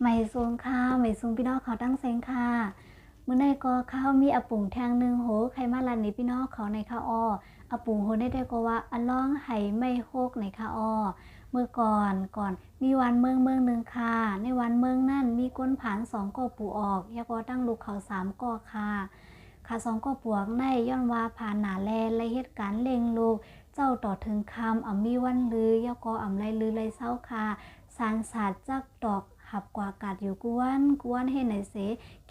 ไม่สูงค่ะไม่สูงพี่น้องเขาตั้งเซงค่ะมื้อในก็ข้าวมีอาปุ่งแทงหนึ่งโหใครมาลันนี้พี่น้องเขาในข้าวอ้ออาปุ่งโหได้ก็ว่าอันล่องไห้ไม่โฮกในข้าวอ้อเมื่อก่อนมีวันเมืองหนึ่งค่ะในวันเมืองนั่นมีก้นผาน2ก่อปูออกยาก็ตั้งลูกเขา3ก่อค่ะค่ะ2ก่อปวกในย้อนว่าผ่านหนาแลและเหตุการณ์เล็งลูกเจ้าต่อถึงคำมีวันลือยาก็ไรลือไรเศร้าค่ะสารศาสตร์จักดอกหับกว่ากาดอยู่กวนให้ไหนเส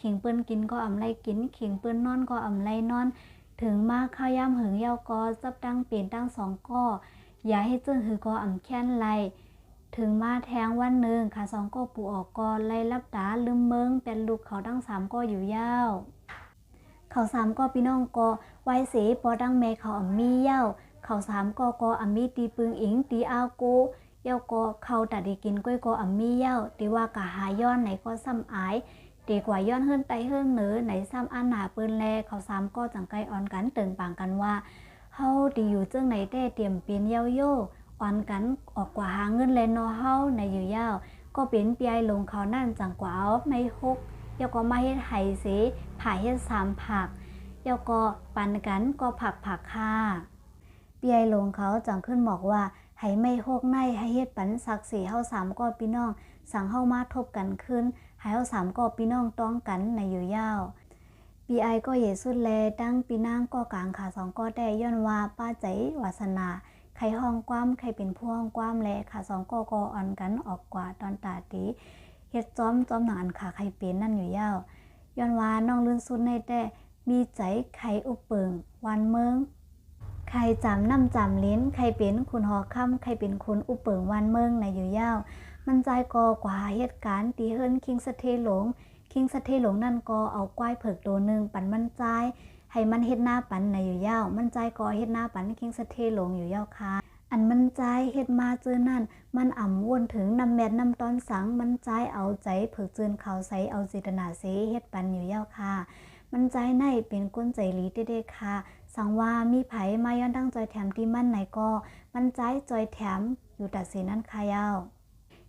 ขิงเปิ้นกินก็ไรกินขิงเปิ้นนอนก็ไรนอนถึงมาข้าวยามหึงยาวก็จับตั้งเปลี่ยนตั้ง2ก้ออย่าให้จึงหือก็แค้นไรถึงมาแทงวันหนึ่งค่ะ2ก้อปูออกก็ไล่รับตาลืมเมืองเป็นลูกเขาตั้ง3ก้ออยู่ยาวเขา3ก้อพี่น้องก็ไว้เสปอดังแม่เขามีเย้าเขา3ก็มีตีปึงอิงตีอาวโกเย้าก็เขาตัดดีกินก้อยก็มีเย้าตีว่ากะหาย้อนไหนก็ซ้ำอายดีกว่าย้อนเฮิรนไตเฮิรนเหนือไหนซ้ำอันหนาปืนแลเขา3ก็จังไกอ่อนกันเติงปางกันว่าเฮาดีอยู่เจ้งไหนแต่เตรียมเปลี่ยนเย้าโยอ่อนกันออกกว่าหาเงินแลนอเฮาในอยู่ยาวก็เป็นปียลงเขานั่นจังกว่าเอาไม่ฮกเย้าก็มาเฮ็ดไห้เสผ่าเฮ็ด3ผักเย้าก็ปันกันก็ผักค่ะเปียลงเขาจังขึ้นบอกว่าให้ไม่โฮกในให้เฮ็ดปันสัก4เฮา3ก็พี่น้องสั่งเฮามาทบกันขึ้นให้เฮา3ก็พี่น้องต้องกันในอยู่ยาวปีไอก็เยสุดแลตั้งปีนางก็กลางขา2ก็ได้ย้อนว่าป้าใจวาสนาใครห้องความใครเป็นผู้ห้องความแลขา2ก็อ่อนกันออกกว่าตอนตาตีเฮ็ดจอมหนังอันขาใครเป็นนั่นอยู่ยาวย้อนว่าน้องลื่นสุดในแต่มีใจใครอุปเปิงวันเมืองใครจำน้ำจำลิ้นใครเป็นคุณหอค่ำใครเป็นคุณอุปเปิงวันเมืองในอยู่ยาวมันใจกว่าเหตุการณ์ตีเฮิรนคิงสะเทหลงคิงสะเทหลงนั่นก็เอาก้อยเผิกตัวหนึ่งปันมันใจให้มันเฮ็ดหน้าปันในอยู่ยาวมันใจก็เฮ็ดหน้าปันคิงสะเทหลงอยู่ยาวค่ะอันมันใจเฮ็ดมาเจอนั่นมันวนถึงนำแมดนำตอนสังมันใจเอาใจเผิกเจือนเขาใส่เอาจิตนาเสเฮ็ดปันอยู่ยาวค่ะมันใจในเป็นก้นใจลีเด้ๆค่ะสังว่ามีไผมาย้อนตั้งจอยแถมที่มันไหนก็มันใจจอยแถมอยู่ตัดสินนั่นค่ะยาว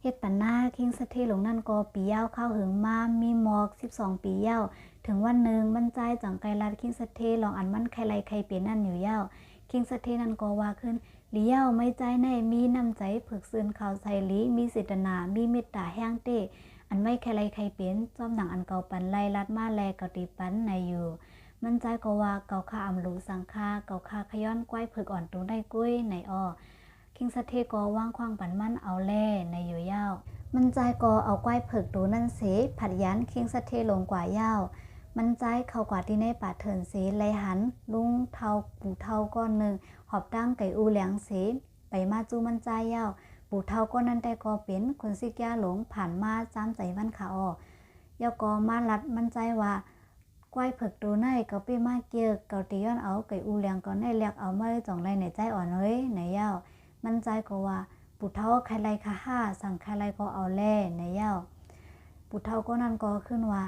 เฮ็ดปันหน้าคิงสะเทหลงนั่นก็ปียาวเข้าหึงมามีหมอก12ปียาวถึงวันหนึ่งมันใจจังไกลลัดคิงสะเทลองอันมันใครไรใครเปลี่ยนนั่นอยู่ยาวคิงสะเทนั่นก็ว่าขึ้นเลี้ยวไม่ใจในมีน้ำใจผึกซึนข่าวใส่ลีมีเจตนามีเมตตาแห้งเต้อันไม่ใครไรใครเปลี่ยนจอมหนังอันเก่าปันไล่ลัดมาแลเกาตีปันในอยู่มันใจก็ว่าเก่าคาอำลูสังคาเก่าคาขย้อนก้อยผึกอ่อนตรงได้กุ้ยในอ้อคิงสะเทก็ว่างควางปันมันเอาแล่ในอยู่ยาวมันใจก็เอาก้อยผึกตูนั่นเสผัดยันคิงสะเทลงกว่ายาวมันใจเข้ากว่าที่ในป่าเถินเสไลหันลุงเทาปู่เทาก้อนหนึ่งหอบตั้งไก่อูเหลียงเสไปมาจูมันใจยาวปู่เทาก้อนนั้นแต่ก็เป็นคนซิกยาหลงผ่านมาจ้ำใจวันขาออยาก็มาลัดมันใจว่าก้อยเผิกตัวในก็ไปมาเกี่ยวเกาตีย้อนเอาไก่อูเหลียงก็ได้เรียกเอามาจ่องไรในใจอ่อนเฮ้ยในยาวมันใจก็ว่าปู่เทาใครไรค่ะห้าสั่งใครไรก็เอาแล่ในยาวปู่เทาก็นั่นก็ขึ้นว่า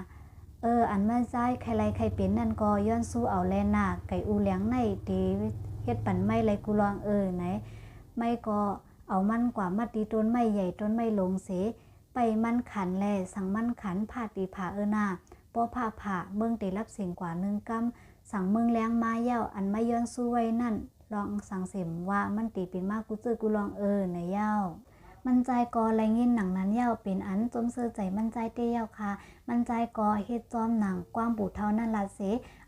อันมาใจใครไรใครเป็นนั่นก็ย้อนสู้เอาแลนาไก่อูเหลียงในตีเฮ็ดปันไม่ไรกูลองไหนไม่ก็เอามันกว่ามาตีต้นไม้ใหญ่ต้นไม้ลงเสไปมันขันแลสั่งมันขันผ่าตีผ่านาป้อผ่าเมืองตีรับเสียงกว่า1 กำสั่งเมืองแรงมาเย้าอันไม่ย้อนสู้ไว้นั่นลองสั่งเสียมว่ามันตีเป็นมากกูจื้อกูลองในเย้ามันใจกอไรเงินหนังนั้นเย้าเป็นอันจมเสื้อใจมันใจเตี้ยเย้าค่ะมันใจกอเฮ็ดจอมหนังกว้างปู่เท่านั่นละเส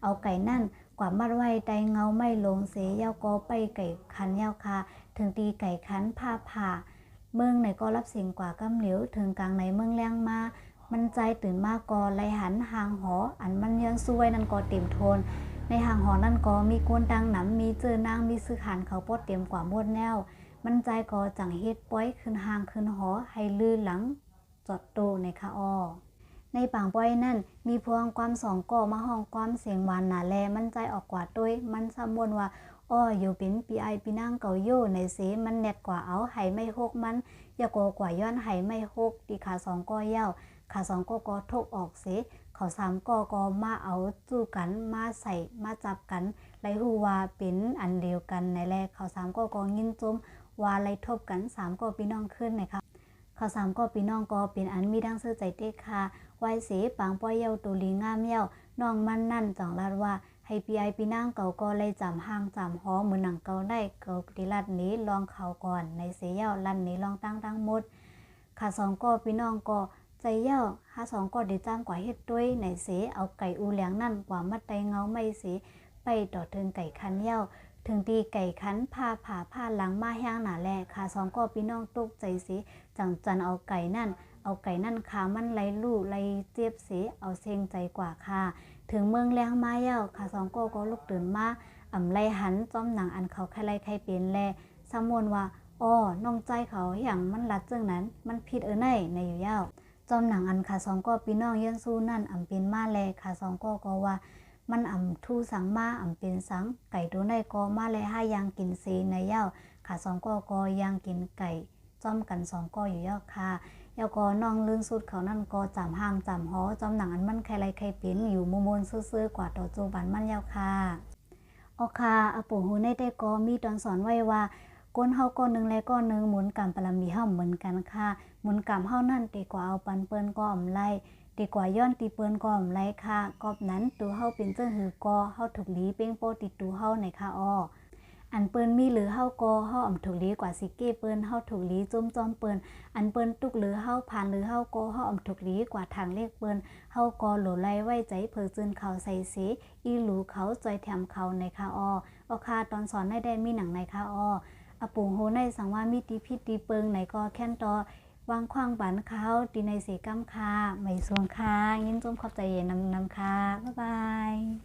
เอาไก่นั่นกว่ามัดไว้ไดเงาไม่ลงเสเย้าก็ไปไก่คันเย้าค่ะถึงตีไก่คันผ่าเมืองไหนก็รับเสียงกว่ากำเหลียวถึงกลางไหนเมืองแรงมามันใจตื่นมากกอไรหันหางหออันมันย้อนสู้ไว้นั่นก็เต็มโทนในหางหอนั่นก็มีกวนดังหนำมีเจอนางมีซื้อขานเขาปดเต็มกว่าหมดแนวมันใจก็จังเฮ็ดป้อยขึ้นหางขึ้นหอให้ลื่นหลังจอดโตในคาออในปางป้อยนั่นมีพวงความ2ก่อมาห้องความเสียงหวานหนาแลมันใจออกกว่าต้วยมันซ้ำบนว่าอยู่เป็นปีไอปีนั่งเก่าโยในเสมันแนดกว่าเอาไห้ไม่ฮกมันอย่ากกว่าย้อนไห้ไม่ฮกตีขา2ก่อเย้าขา2ก่อทกออกเสเขา3ก่อมาเอาจู้กันมาใส่มาจับกันไรฮูว่าเป็นอันเดียวกันในแลเขา3ก่อยินจมว่าไรทบกัน3ก่อพี่น้องขึ้นนะคะเข ข้าวสามก็พี่น้องก็เป็นอันมีดังเสื้อใจเต็กค่ะไว้เสปางป้อยเย้าตัวลีงามเย้าน้องมันนั่นจังลาดว่าให้พี่ไอพี่นางเก่าก็เลยจำห้างจำหอมือหนังเก่าได้เก่าติลัดนี้ลองเขาก่อนในเสียเย้าลันนี้ลองตั้งหมดค่ะสองก็พี่น้องก็ใจเย้าหาสองก็ได้จ้างกว่าเฮ็ดด้วยในเสเอาไก่อูเหลียงนั่นกว่ามัดไตเงาไม่เสไปต่อถึงไก่คันเย้าถึงตีไก่คันผ้าหลังมาแห้งหนาแลค่ะสองก็พี่น้องตกใจสิจันเอาไก่นั่นขามันไหลลู่ไหลเจี๊ยบสิเอาเซ็งใจกว่าค่ะถึงเมืองแรงมาเย้าค่ะสองก็ลุกตื่นมาไหลหันจอมหนังอันเขาใครไรใครเป็นแลสมวนว่าอ้อน้องใจเขาอย่างมันลัดจึงนั้นมันผิดในอยู่เย้าจอมหนังอันค่ะสองก็พี่น้องเยื่นสู้นั่นเป็นมาแลค่ะสองก็ว่ามันทูสังมาเป็นสังไก่ตัวในก็มาเลยให้ยางกินเซในเย้าค่ะสองก็ยางกินไก่จอมกันสองก็อยู่เย้าค่ะเย้าก็น้องลื่นสุดเขานั่นก็จำห่างจำหอจอมหนังอันมันใครไรใครเป็นอยู่มุมนซื่อๆกว่าต่อจูบันมันเย้าค่ะออค่ะอาปู่ฮูในได้ก็มีตอนสอนไว้ว่าก้นเฮาก้อนหนึ่งและก้อนหนึ่งหมุนกำปลามีเฮาเหมือนกันค่ะหมุนกำเฮานั่นตีกว่าเอาปันเปิ้นก็ไล่ดีกว่าย้อนตีเปิ้นก็ไล่ค่ะกอบนั้นตัวเฮาเป็นเจ้าหือก็เฮาถูกลีเป้งโปติดตัวเฮาในค่ะอ้ออันเปิ้นมีหรือเฮาก็เฮาถูกลีกว่าสิเก้เปิ้นเฮาถูกลีจมจอมเปิ้นอันเปิ้นตุกหรือเฮาผ่านหรือเฮาก็เฮาถูกลีกว่าทางเลขเปิ้นเฮาก็โหลไล่ไว้ใจเพิกจืนเขาใส่สีอีหลูเขาจอยแถมเขาในค่ะอ้อค่ะตอนสอนได้มีหนังในค่ะอ้ออาปู่โหในสังว่ามีตีพิษตีเปิงไหนก็แค่นตอวางขว้างบันเขาตีในเสกัมค่ะไม่สวงค่ะยินจมขอบใจเย็นนำค่ะบ๊ายบาย